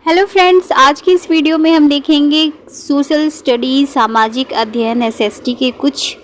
Hello friends, आज की इस वीडियो में हम देखेंगे सोशल स्टडीज़ सामाजिक अध्ययन एसएसटी के कुछ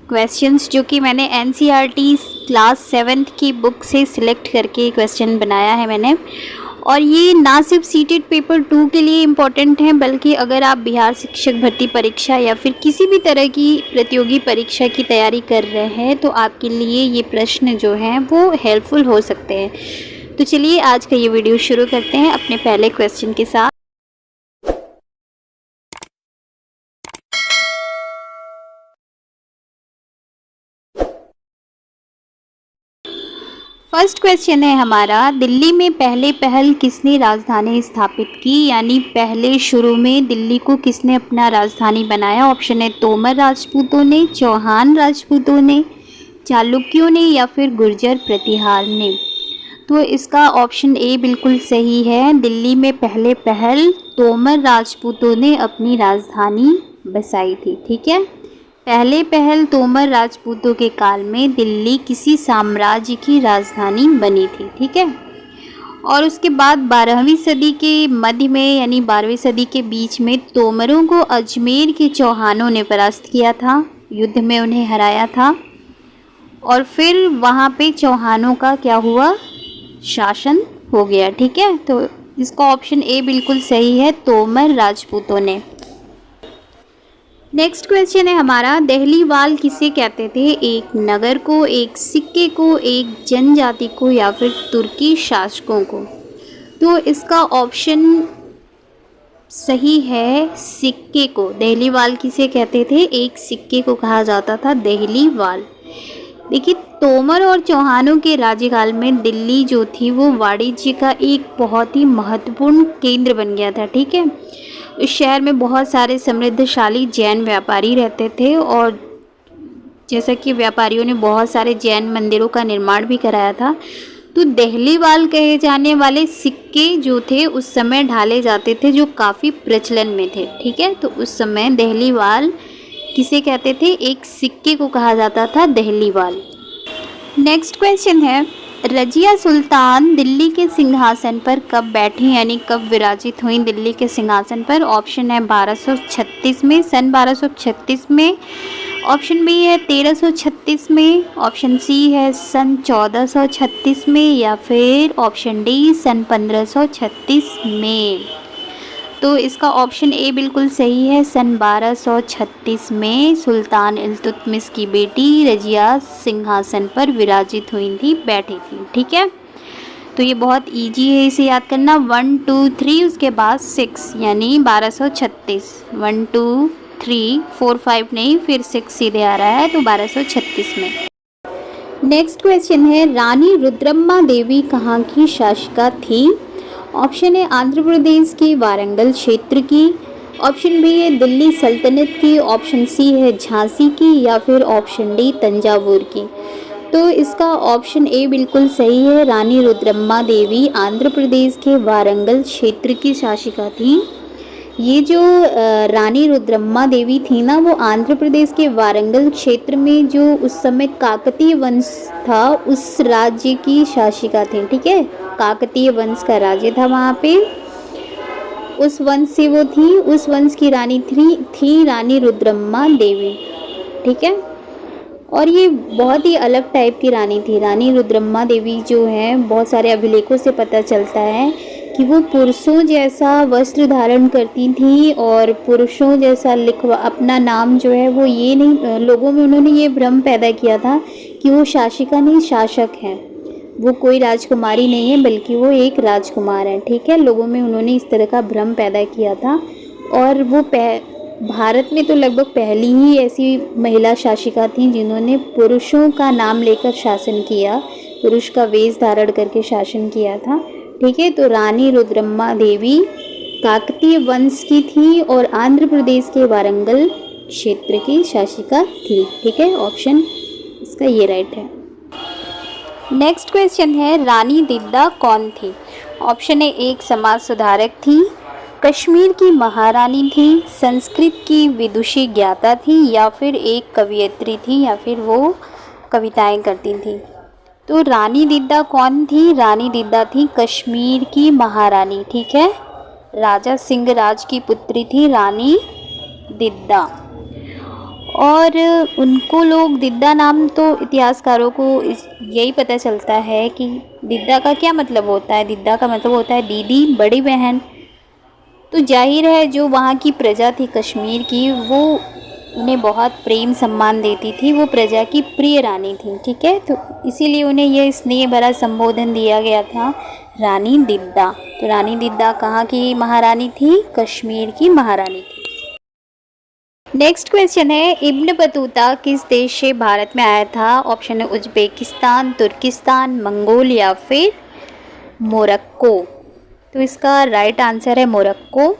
क्वेश्चंस जो कि मैंने एनसीईआरटी क्लास 7th की बुक से सिलेक्ट करके क्वेश्चन बनाया है मैंने। और ये ना सिर्फ सीटेट पेपर 2 के लिए इम्पोर्टेंट हैं, बल्कि अगर आप बिहार शिक्षक भर्ती परीक्षा या फिर किसी भी तरह की प्रतियोगी परीक्षा की तैयारी कर रहे हैं तो आपके लिए ये प्रश्न जो हैं वो हेल्पफुल हो सकते हैं। तो चलिए आज का ये वीडियो शुरू करते हैं अपने पहले क्वेश्चन के साथ। फर्स्ट क्वेश्चन है हमारा, दिल्ली में पहले पहल किसने राजधानी स्थापित की, यानी पहले शुरू में दिल्ली को किसने अपना राजधानी बनाया। ऑप्शन है तोमर राजपूतों ने, चौहान राजपूतों ने, चालुक्यों ने या फिर गुर्जर प्रतिहार ने। तो इसका ऑप्शन ए बिल्कुल सही है। दिल्ली में पहले पहल तोमर राजपूतों ने अपनी राजधानी बसाई थी। ठीक है, पहले पहल तोमर राजपूतों के काल में दिल्ली किसी साम्राज्य की राजधानी बनी थी। ठीक है, और उसके बाद 12वीं सदी के मध्य में यानी 12वीं सदी के बीच में तोमरों को अजमेर के चौहानों ने परास्त किया था, युद्ध में उन्हें हराया था और फिर वहाँ पे चौहानों का क्या हुआ, शासन हो गया। ठीक है, तो इसका ऑप्शन ए बिल्कुल सही है, तोमर राजपूतों ने। नेक्स्ट क्वेश्चन है हमारा, देहलीवाल किसे कहते थे, एक नगर को, एक सिक्के को, एक जनजाति को या फिर तुर्की शासकों को। तो इसका ऑप्शन सही है सिक्के को। देहलीवाल किसे कहते थे, एक सिक्के को कहा जाता था देहलीवाल। देखिए, तोमर और चौहानों के राज्यकाल में दिल्ली जो थी वो वाणिज्य का एक बहुत ही महत्वपूर्ण केंद्र बन गया था। ठीक है, इस शहर में बहुत सारे समृद्धशाली जैन व्यापारी रहते थे और जैसा कि व्यापारियों ने बहुत सारे जैन मंदिरों का निर्माण भी कराया था, तो देहलीवाल कहे जाने वाले सिक्के जो थे उस समय ढाले जाते थे, जो काफ़ी प्रचलन में थे। ठीक है, तो उस समय देहलीवाल किसे कहते थे, एक सिक्के को कहा जाता था देहलीवाल। नेक्स्ट क्वेश्चन है, रजिया सुल्तान दिल्ली के सिंहासन पर कब बैठी, यानी कब विराजित हुई दिल्ली के सिंहासन पर। ऑप्शन है 1236 में, सन 1236 में। ऑप्शन बी है 1336 में। ऑप्शन सी है सन 1436 में या फिर ऑप्शन डी सन 1536 में। तो इसका ऑप्शन ए बिल्कुल सही है, सन 1236 में सुल्तान इल्तुतमिश की बेटी रजिया सिंहासन पर विराजित हुई थी, बैठी थी। ठीक है, तो ये बहुत इजी है इसे याद करना। 1 2 3 उसके बाद 6 यानी 1236। 1 2 3 4 5 नहीं, फिर 6 सीधे आ रहा है, तो 1236 में। नेक्स्ट क्वेश्चन है, रानी रुद्रम्मा देवी कहाँ की शासिका थी। ऑप्शन है आंध्र प्रदेश के वारंगल क्षेत्र की। ऑप्शन बी है दिल्ली सल्तनत की। ऑप्शन सी है झांसी की या फिर ऑप्शन डी तंजावुर की। तो इसका ऑप्शन ए बिल्कुल सही है, रानी रुद्रम्मा देवी आंध्र प्रदेश के वारंगल क्षेत्र की शासिका थी। ये जो रानी रुद्रम्मा देवी थी ना, वो आंध्र प्रदेश के वारंगल क्षेत्र में जो उस समय काकतीय वंश था उस राज्य की शासिका थी। ठीक है, काकतीय वंश का राज्य था वहाँ पे, उस वंश से वो थी, उस वंश की रानी थी रानी रुद्रम्मा देवी। ठीक है, और ये बहुत ही अलग टाइप की रानी थी। रानी रुद्रम्मा देवी जो है, बहुत सारे अभिलेखों से पता चलता है कि वो पुरुषों जैसा वस्त्र धारण करती थी और पुरुषों जैसा अपना नाम जो है वो ये नहीं, लोगों में उन्होंने ये भ्रम पैदा किया था कि वो शासिका नहीं, शासक हैं, वो कोई राजकुमारी नहीं है बल्कि वो एक राजकुमार है। ठीक है, लोगों में उन्होंने इस तरह का भ्रम पैदा किया था और वो भारत में तो लगभग पहली ही ऐसी महिला शासिका थी जिन्होंने पुरुषों का नाम लेकर शासन किया, पुरुष का वेश धारण करके शासन किया था। ठीक है, तो रानी रुद्रम्मा देवी काकतीय वंश की थी और आंध्र प्रदेश के वारंगल क्षेत्र की शासिका थी। ठीक है, ऑप्शन इसका ये राइट है। नेक्स्ट क्वेश्चन है, रानी दिद्दा कौन थी। ऑप्शन है एक समाज सुधारक थी, कश्मीर की महारानी थी, संस्कृत की विदुषी ज्ञाता थी या फिर एक कवियत्री थी या फिर वो कविताएं करती थी। तो रानी दिद्दा कौन थी, रानी दिद्दा थी कश्मीर की महारानी। ठीक है, राजा सिंहराज की पुत्री थी रानी दिद्दा। और उनको लोग दिद्दा नाम, तो इतिहासकारों को यही पता चलता है कि दिद्दा का क्या मतलब होता है। दिद्दा का मतलब होता है दीदी, बड़ी बहन। तो जाहिर है जो वहाँ की प्रजा थी कश्मीर की, वो उन्हें बहुत प्रेम सम्मान देती थी, वो प्रजा की प्रिय रानी थी। ठीक है, तो इसीलिए उन्हें यह स्नेह भरा संबोधन दिया गया था, रानी दिद्दा। तो रानी दिद्दा कहाँ की महारानी थी? कश्मीर की महारानी थी। नेक्स्ट क्वेश्चन है, इब्न बतूता किस देश से भारत में आया था? ऑप्शन है उज्बेकिस्तान, तुर्किस्तान, मंगोल या फिर मोरक्को। तो इसका राइट आंसर है मोरक्को।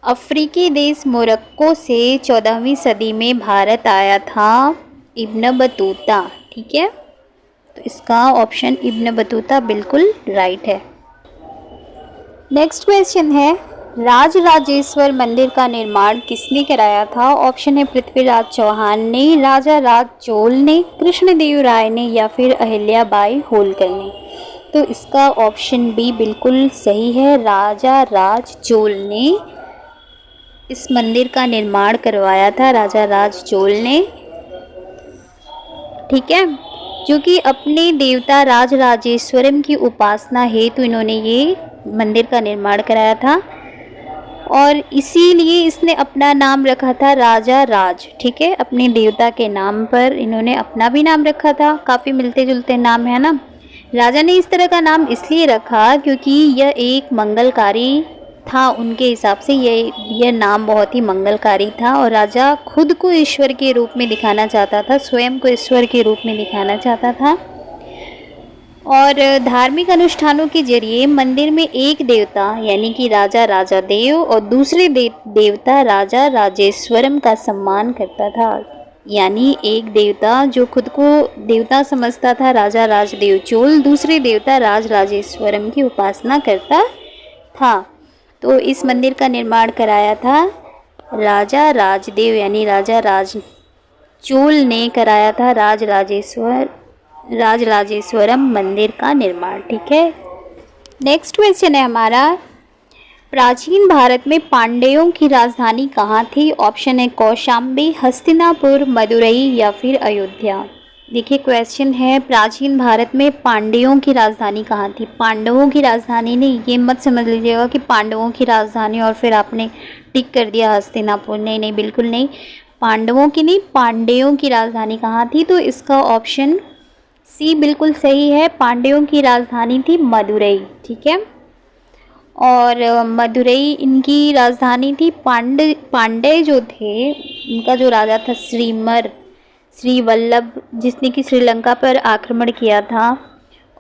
अफ्रीकी देश मोरक्को से 14वीं सदी में भारत आया था इब्न बतूता। ठीक है, तो इसका ऑप्शन इब्न बतूता बिल्कुल राइट है। नेक्स्ट क्वेश्चन है, राजराजेश्वर मंदिर का निर्माण किसने कराया था? ऑप्शन है पृथ्वीराज चौहान ने, राजा राज चोल ने, कृष्णदेव राय ने या फिर अहिल्याबाई होलकर ने। तो इसका ऑप्शन बी बिल्कुल सही है, राजा राज चोल ने इस मंदिर का निर्माण करवाया था, राजा राज चोल ने। ठीक है, जो कि अपने देवता राजराजेश्वरम की उपासना हेतु इन्होंने ये मंदिर का निर्माण कराया था और इसीलिए इसने अपना नाम रखा था राजा राज। ठीक है, अपने देवता के नाम पर इन्होंने अपना भी नाम रखा था। काफ़ी मिलते जुलते नाम है ना। राजा ने इस तरह का नाम इसलिए रखा क्योंकि यह एक मंगलकारी था, उनके हिसाब से यह नाम बहुत ही मंगलकारी था और राजा खुद को ईश्वर के रूप में दिखाना चाहता था, स्वयं को ईश्वर के रूप में दिखाना चाहता था। और धार्मिक अनुष्ठानों के जरिए मंदिर में एक देवता यानी कि राजा राजादेव और दूसरे देवता राजा राजेश्वरम का सम्मान करता था। यानी एक देवता जो खुद को देवता समझता था राजा राजदेव चोल, दूसरे देवता राज राजेश्वरम की उपासना करता था। तो इस मंदिर का निर्माण कराया था राजा राजदेव यानी राजा राज चोल ने कराया था राजराजेश्वरम मंदिर का निर्माण। ठीक है, नेक्स्ट क्वेश्चन है हमारा, प्राचीन भारत में पांड्यों की राजधानी कहाँ थी? ऑप्शन है कौशाम्बी, हस्तिनापुर, मदुरई या फिर अयोध्या। देखिए क्वेश्चन है, प्राचीन भारत में पांड्यों की राजधानी कहाँ थी? पांडवों की राजधानी नहीं, ये मत समझ लीजिएगा कि पांडवों की राजधानी और फिर आपने टिक कर दिया हस्तिनापुर। नहीं नहीं, बिल्कुल नहीं, पांडवों की नहीं, पांड्यों की राजधानी कहाँ थी? तो इसका ऑप्शन सी बिल्कुल सही है, पांड्यों की राजधानी थी मदुरई। ठीक है, और मदुरई इनकी राजधानी थी। पांडे जो थे, उनका जो राजा था श्री वल्लभ, जिसने कि श्रीलंका पर आक्रमण किया था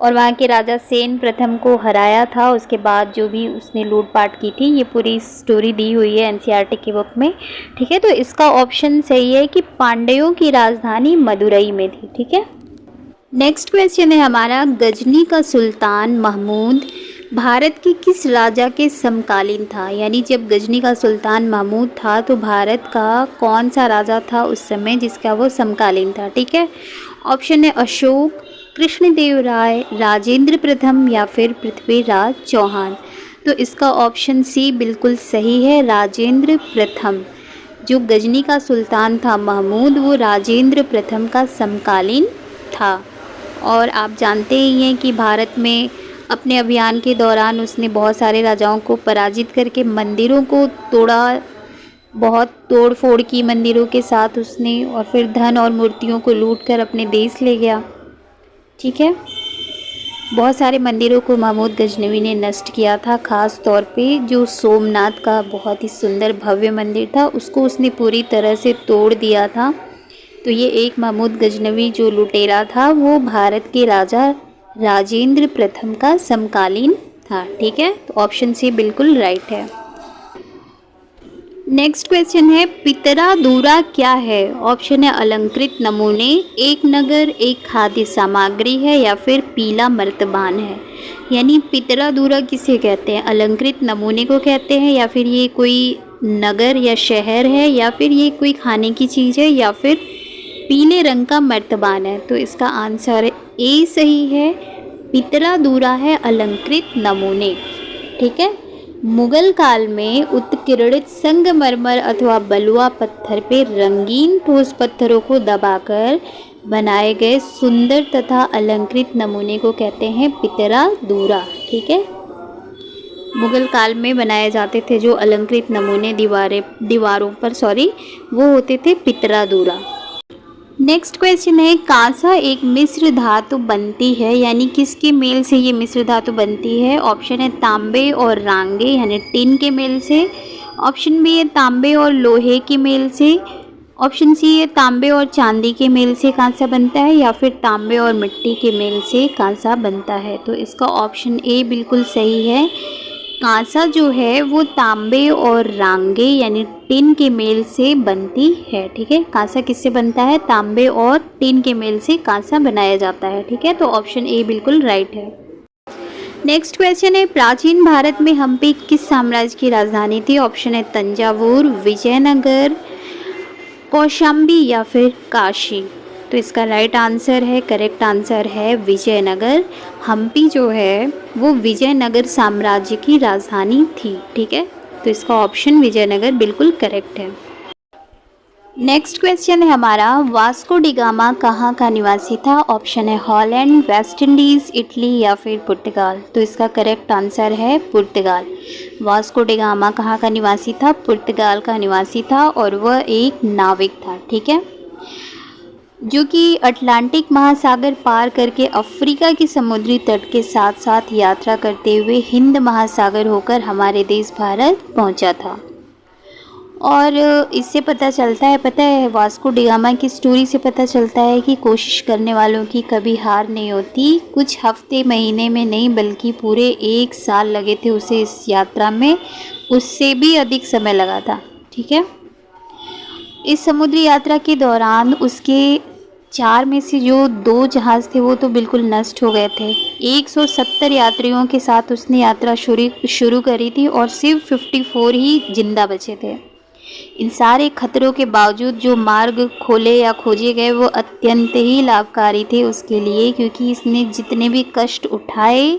और वहाँ के राजा सेन प्रथम को हराया था। उसके बाद जो भी उसने लूटपाट की थी, ये पूरी स्टोरी दी हुई है एनसीईआरटी की बुक में। ठीक है, तो इसका ऑप्शन सही है कि पांड्यों की राजधानी मदुरई में थी। ठीक है, नेक्स्ट क्वेश्चन है हमारा, गजनी का सुल्तान महमूद भारत के किस राजा के समकालीन था? यानी जब गजनी का सुल्तान महमूद था तो भारत का कौन सा राजा था उस समय जिसका वो समकालीन था? ठीक है, ऑप्शन है अशोक, कृष्णदेव राय, राजेंद्र प्रथम या फिर पृथ्वीराज चौहान। तो इसका ऑप्शन सी बिल्कुल सही है, राजेंद्र प्रथम। जो गजनी का सुल्तान था महमूद, वो राजेंद्र प्रथम का समकालीन था। और आप जानते ही हैं कि भारत में अपने अभियान के दौरान उसने बहुत सारे राजाओं को पराजित करके मंदिरों को तोड़ा, बहुत तोड़ फोड़ की मंदिरों के साथ उसने, और फिर धन और मूर्तियों को लूट कर अपने देश ले गया। ठीक है, बहुत सारे मंदिरों को महमूद गजनवी ने नष्ट किया था। ख़ास तौर पे जो सोमनाथ का बहुत ही सुंदर भव्य मंदिर था, उसको उसने पूरी तरह से तोड़ दिया था। तो ये एक महमूद गजनवी जो लुटेरा था, वो भारत के राजा राजेंद्र प्रथम का समकालीन था। ठीक है, तो ऑप्शन सी बिल्कुल राइट है। नेक्स्ट क्वेश्चन है, पितरादूरा क्या है? ऑप्शन है अलंकृत नमूने, एक नगर, एक खाद्य सामग्री है या फिर पीला मर्तबान है। यानी पितरादूरा किसे कहते हैं? अलंकृत नमूने को कहते हैं, या फिर ये कोई नगर या शहर है, या फिर ये कोई खाने की चीज़ है, या फिर पीले रंग का मर्तबान है। तो इसका आंसर ए सही है, पितरादूरा है अलंकृत नमूने। ठीक है, मुगल काल में उत्कीर्णित संगमरमर अथवा बलुआ पत्थर पे रंगीन ठोस पत्थरों को दबाकर बनाए गए सुंदर तथा अलंकृत नमूने को कहते हैं पितरा दूरा। ठीक है, मुगल काल में बनाए जाते थे जो अलंकृत नमूने दीवारों पर वो होते थे पितरा दूरा। नेक्स्ट क्वेश्चन है, कांसा एक मिश्र धातु बनती है, यानी किसके मेल से ये मिश्र धातु बनती है? ऑप्शन है तांबे और रांगे यानी टिन के मेल से, ऑप्शन बी है तांबे और लोहे के मेल से, ऑप्शन सी है तांबे और चांदी के मेल से कांसा बनता है, या फिर तांबे और मिट्टी के मेल से कांसा बनता है। तो इसका ऑप्शन ए बिल्कुल सही है। कांसा जो है वो तांबे और रांगे यानी टिन के मेल से बनती है। ठीक है, कांसा किससे बनता है? तांबे और टिन के मेल से कांसा बनाया जाता है। ठीक है, तो ऑप्शन ए बिल्कुल राइट है। नेक्स्ट क्वेश्चन है, प्राचीन भारत में हम्पी किस साम्राज्य की राजधानी थी? ऑप्शन है तंजावुर, विजयनगर, कौशाम्बी या फिर काशी। तो इसका राइट आंसर है, करेक्ट आंसर है विजयनगर। हम्पी जो है वो विजयनगर साम्राज्य की राजधानी थी। ठीक है, तो इसका ऑप्शन विजयनगर बिल्कुल करेक्ट है। नेक्स्ट क्वेश्चन है हमारा, वास्को डी गामा कहाँ का निवासी था? ऑप्शन है हॉलैंड, वेस्ट इंडीज़, इटली या फिर पुर्तगाल। तो इसका करेक्ट आंसर है पुर्तगाल। वास्को डी गामा कहाँ का निवासी था? पुर्तगाल का निवासी था और वह एक नाविक था। ठीक है, जो कि अटलांटिक महासागर पार करके अफ्रीका के समुद्री तट के साथ साथ यात्रा करते हुए हिंद महासागर होकर हमारे देश भारत पहुंचा था। और इससे पता है वास्को डी गामा की स्टोरी से पता चलता है कि कोशिश करने वालों की कभी हार नहीं होती। कुछ हफ्ते महीने में नहीं बल्कि पूरे 1 साल लगे थे उसे इस यात्रा में, उससे भी अधिक समय लगा था। ठीक है, इस समुद्री यात्रा के दौरान उसके 4 में से जो 2 जहाज़ थे वो तो बिल्कुल नष्ट हो गए थे। 170 यात्रियों के साथ उसने यात्रा शुरू करी थी और सिर्फ 54 ही जिंदा बचे थे। इन सारे खतरों के बावजूद जो मार्ग खोले या खोजे गए वो अत्यंत ही लाभकारी थे उसके लिए, क्योंकि इसने जितने भी कष्ट उठाए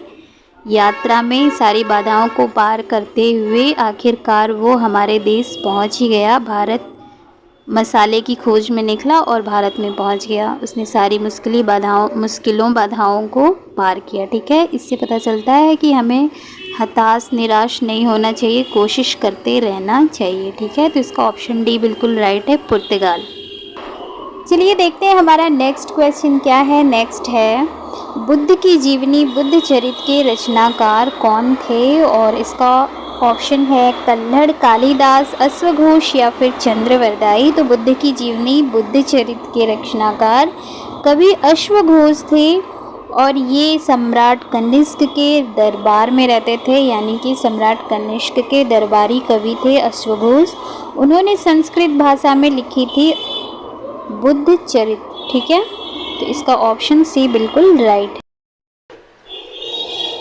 यात्रा में सारी बाधाओं को पार करते हुए आखिरकार वो हमारे देश पहुंच ही गया। भारत मसाले की खोज में निकला और भारत में पहुंच गया। उसने सारी मुश्किलों बाधाओं को पार किया। ठीक है, इससे पता चलता है कि हमें हताश निराश नहीं होना चाहिए, कोशिश करते रहना चाहिए। ठीक है, तो इसका ऑप्शन डी बिल्कुल राइट है, पुर्तगाल। चलिए देखते हैं हमारा नेक्स्ट क्वेश्चन क्या है। नेक्स्ट है, बुद्ध की जीवनी बुद्ध चरित के रचनाकार कौन थे? और इसका ऑप्शन है कल्हड़, कालिदास, अश्वघोष या फिर चंद्रवरदाई। तो बुद्ध की जीवनी बुद्ध चरित के रचनाकार कवि अश्वघोष थे और ये सम्राट कनिष्क के दरबार में रहते थे, यानी कि सम्राट कनिष्क के दरबारी कवि थे अश्वघोष। उन्होंने संस्कृत भाषा में लिखी थी बुद्ध चरित। ठीक है, तो इसका ऑप्शन सी बिल्कुल राइट है।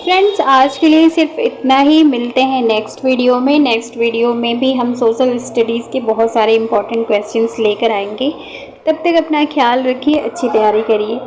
फ्रेंड्स, आज के लिए सिर्फ इतना ही। मिलते हैं नेक्स्ट वीडियो में। नेक्स्ट वीडियो में भी हम सोशल स्टडीज़ के बहुत सारे इंपॉर्टेंट क्वेश्चंस लेकर आएंगे। तब तक अपना ख्याल रखिए, अच्छी तैयारी करिए।